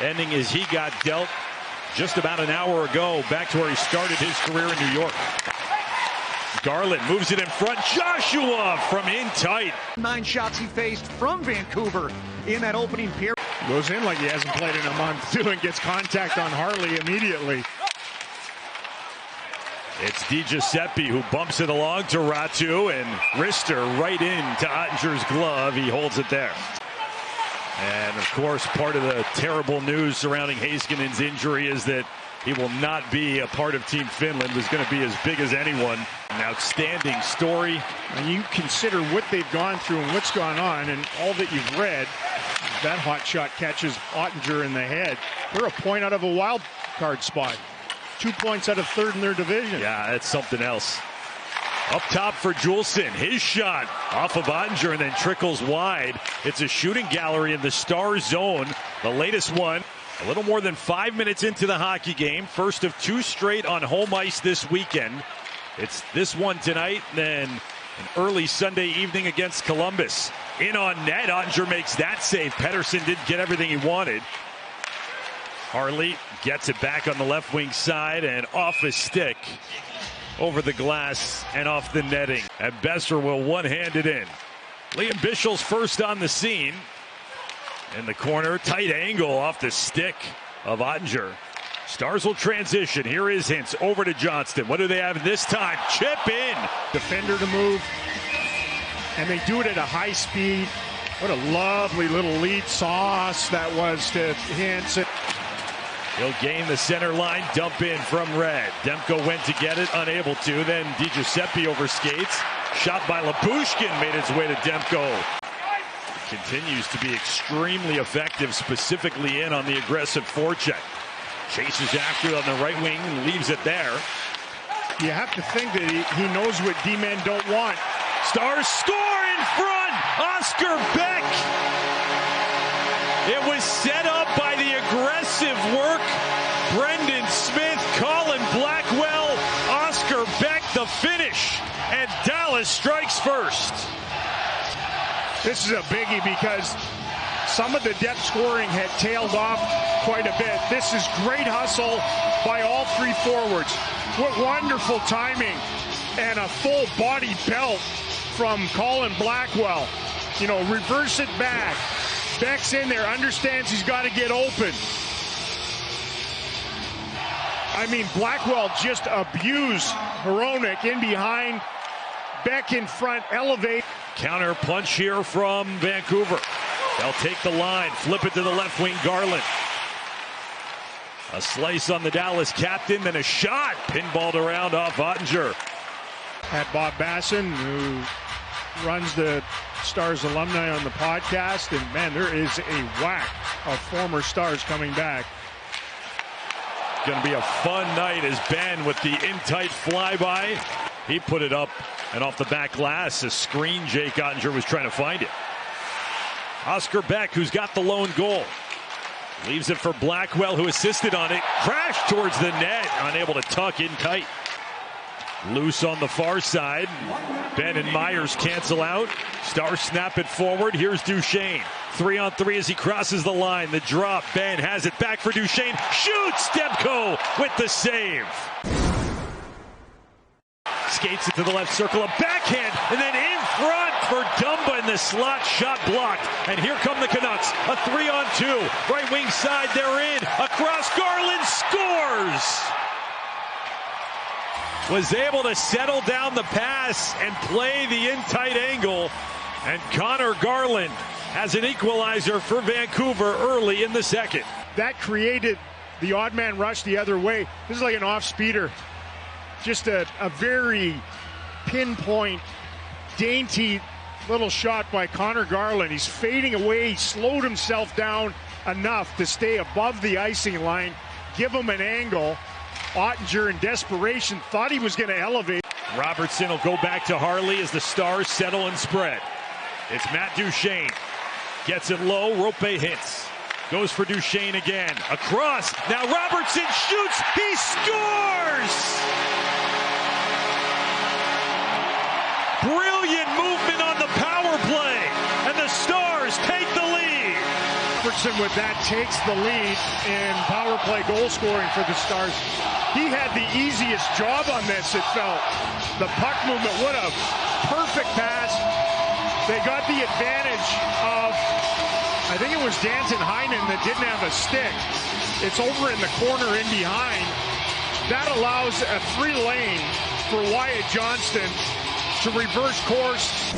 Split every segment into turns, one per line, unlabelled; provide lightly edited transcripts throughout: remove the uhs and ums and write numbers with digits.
ending as he got dealt just about an hour ago, back to where he started his career in New York. Garland moves it in front. Joshua from in tight.
9 shots he faced from Vancouver in that opening period.
Goes in like he hasn't played in a month, too, and gets contact on Harley immediately.
It's DiGiuseppe who bumps it along to Ratu, and Rister right into Ottinger's glove. He holds it there. And, of course, part of the terrible news surrounding Heiskanen's injury is that he will not be a part of Team Finland. Is going to be as big as anyone. An outstanding story.
And you consider what they've gone through and what's gone on and all that you've read. That hot shot catches Ottinger in the head. They're a point out of a wild card spot. 2 points out of third in their division.
Yeah, that's something else. Up top for Juulsen. His shot off of Ottinger and then trickles wide. It's a shooting gallery in the Star zone. The latest one. A little more than 5 minutes into the hockey game. First of 2 straight on home ice this weekend. It's this one tonight, then an early Sunday evening against Columbus. In on net, Ottinger makes that save. Pettersson didn't get everything he wanted. Harley gets it back on the left wing side and off his stick. Over the glass and off the netting. And Boeser will one-hand it in. Liam Bischel's first on the scene. In the corner, tight angle off the stick of Ottinger. Stars will transition. Here is Hintz over to Johnston. What do they have this time? Chip in.
Defender to move. And they do it at a high speed. What a lovely little lead sauce that was to Hintz.
He'll gain the center line, dump in from Red. Demko went to get it, unable to. Then DiGiuseppe overskates. Shot by Lapushkin made its way to Demko. Continues to be extremely effective, specifically in on the aggressive forecheck. Chases after it on the right wing and leaves it there.
You have to think that he knows what D-men don't want.
Stars score in front! Oscar Beck! It was set up by the aggressive work. Brendan Smith, Colin Blackwell, Oscar Beck, the finish. And Dallas strikes first.
This is a biggie because some of the depth scoring had tailed off quite a bit. This is great hustle by all 3 forwards. What wonderful timing and a full body belt from Colin Blackwell. You know, reverse it back. Beck's in there, understands he's got to get open. I mean, Blackwell just abused Hronek in behind. Beck in front, elevate.
Counter punch here from Vancouver. They'll take the line, flip it to the left wing, Garland. A slice on the Dallas captain, then a shot. Pinballed around off Ottinger.
At Bob Basson, who runs the Stars alumni on the podcast. And, man, there is a whack of former Stars coming back.
Going to be a fun night as Ben with the in-tight flyby. He put it up and off the back glass. A screen, Jake Ottinger was trying to find it. Oscar Beck, who's got the lone goal. Leaves it for Blackwell, who assisted on it. Crashed towards the net, unable to tuck in tight. Loose on the far side. Ben and Myers cancel out. Stars snap it forward. Here's Duchesne. 3-on-3 as he crosses the line. The drop. Ben has it back for Duchesne. Shoots! Demko with the save. Skates it to the left circle. A backhand. And then in front for Dumba in the slot. Shot blocked. And here come the Canucks. A 3-on-2. Right wing side. They're in. Across. Garland scores! Was able to settle down the pass and play the in-tight angle. And Connor Garland has an equalizer for Vancouver early in the second.
That created the odd man rush the other way. This is like an off-speeder. Just a very pinpoint, dainty little shot by Connor Garland. He's fading away. He slowed himself down enough to stay above the icing line, give him an angle. Ottinger in desperation thought he was going to elevate.
Robertson will go back to Harley as the Stars settle and spread. It's Matt Duchesne. Gets it low. Rope Hintz. Goes for Duchesne again. Across. Now Robertson shoots. He scores! Brilliant movement on the power play. And the Stars take the lead.
Johnson with that takes the lead in power play goal scoring for the Stars. He had the easiest job on this, it felt. The puck movement, what a perfect pass. They got the advantage of, I think it was Danton Heinen that didn't have a stick. It's over in the corner in behind. That allows a free lane for Wyatt Johnston to reverse course.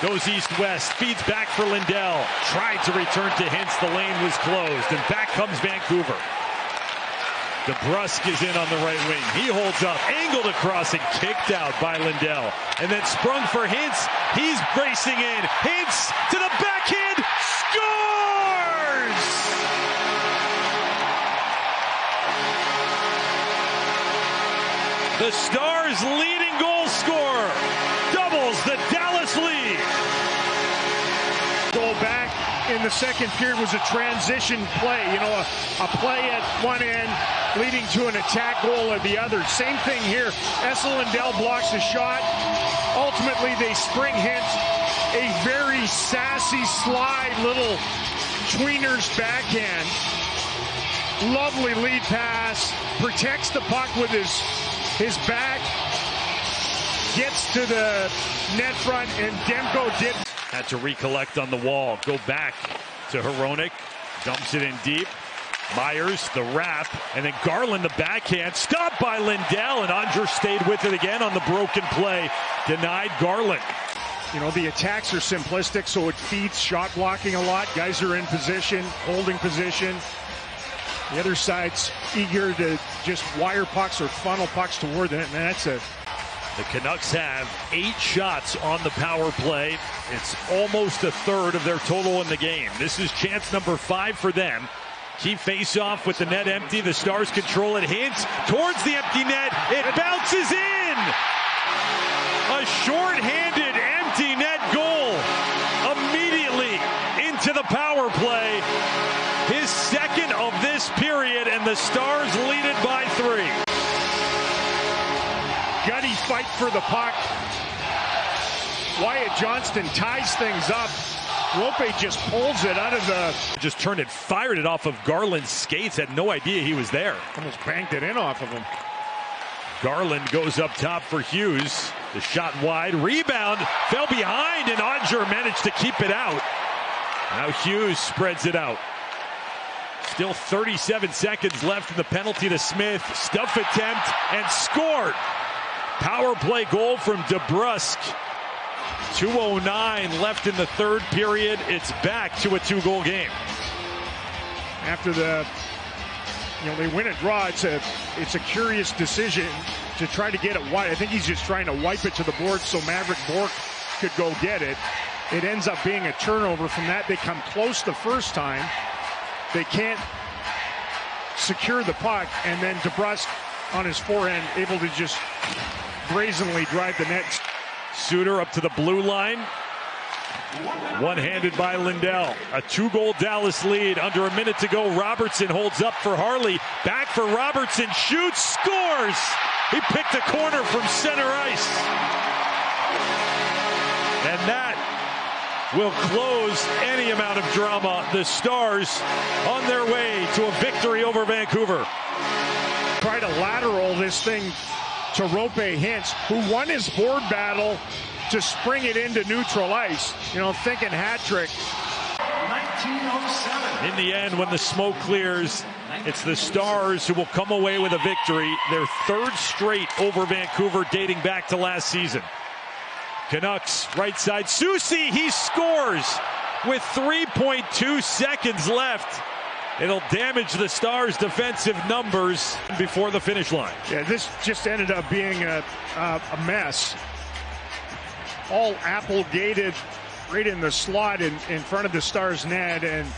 Goes east-west, feeds back for Lindell. Tried to return to Hintz, the lane was closed, and back comes Vancouver. DeBrusk is in on the right wing. He holds up, angled across and kicked out by Lindell. And then sprung for Hintz. He's racing in. Hintz to the backhand, scores! The Stars' leading goal scorer doubles the Dallas lead.
Goal back in the second period was a transition play. You know, a play at one end leading to an attack goal at the other. Same thing here. Esa Lindell blocks the shot. Ultimately, they spring Hintz. A very sassy slide, little tweener's backhand. Lovely lead pass. Protects the puck with his back. Gets to the net front, and Demko did.
Had to recollect on the wall. Go back to Hronek. Dumps it in deep. Myers, the wrap, and then Garland, the backhand. Stopped by Lindell, and Unger stayed with it again on the broken play. Denied Garland.
You know, the attacks are simplistic, so it feeds shot blocking a lot. Guys are in position, holding position. The other side's eager to just wire pucks or funnel pucks toward it, and that's a...
The Canucks have 8 shots on the power play. It's almost a third of their total in the game. This is chance number 5 for them. Key face-off with the net empty. The Stars control it. Hintz towards the empty net. It bounces in. A short-handed empty net goal. Immediately into the power play. His second of this period, and the Stars lead it by 3.
Gutty fight for the puck. Wyatt Johnston ties things up. Rope just pulls it out of the...
Just turned it, fired it off of Garland's skates. Had no idea he was there.
Almost banked it in off of him.
Garland goes up top for Hughes. The shot wide. Rebound. Fell behind, and Unger managed to keep it out. Now Hughes spreads it out. Still 37 seconds left in the penalty to Smith. Stuff attempt and scored. Power play goal from DeBrusk. 2:09 left in the third period. It's back to a 2-goal game.
After they win a draw, it's a curious decision to try to get it wide. I think he's just trying to wipe it to the board so Mavrik Bourque could go get it. It ends up being a turnover. From that, they come close the first time. They can't secure the puck, and then DeBrusk on his forehand able to just brazenly drive the net.
Suter up to the blue line. One-handed by Lindell. A 2-goal Dallas lead. Under a minute to go. Robertson holds up for Harley. Back for Robertson. Shoots. Scores. He picked a corner from center ice. And that will close any amount of drama. The Stars on their way to a victory over Vancouver.
Try to lateral this thing to Roope Hintz, who won his board battle to spring it into neutral ice. You know, thinking hat trick.
1907.
In the end, when the smoke clears, it's the Stars who will come away with a victory. Their 3rd straight over Vancouver dating back to last season. Canucks, right side, Soucy, he scores with 3.2 seconds left. It'll damage the Stars' defensive numbers before the finish line.
Yeah, this just ended up being a mess. All apple-gated right in the slot in front of the Stars' net, and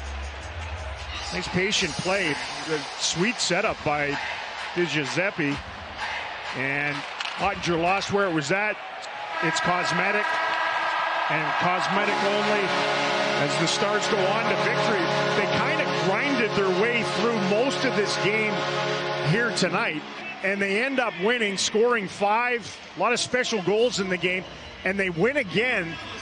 nice patient play. The sweet setup by Di Giuseppe, and Oettinger lost where it was at. It's cosmetic, and cosmetic only as the Stars go on to victory. They kind of grinded their way through most of this game here tonight, and they end up winning, scoring 5, a lot of special goals in the game, and they win again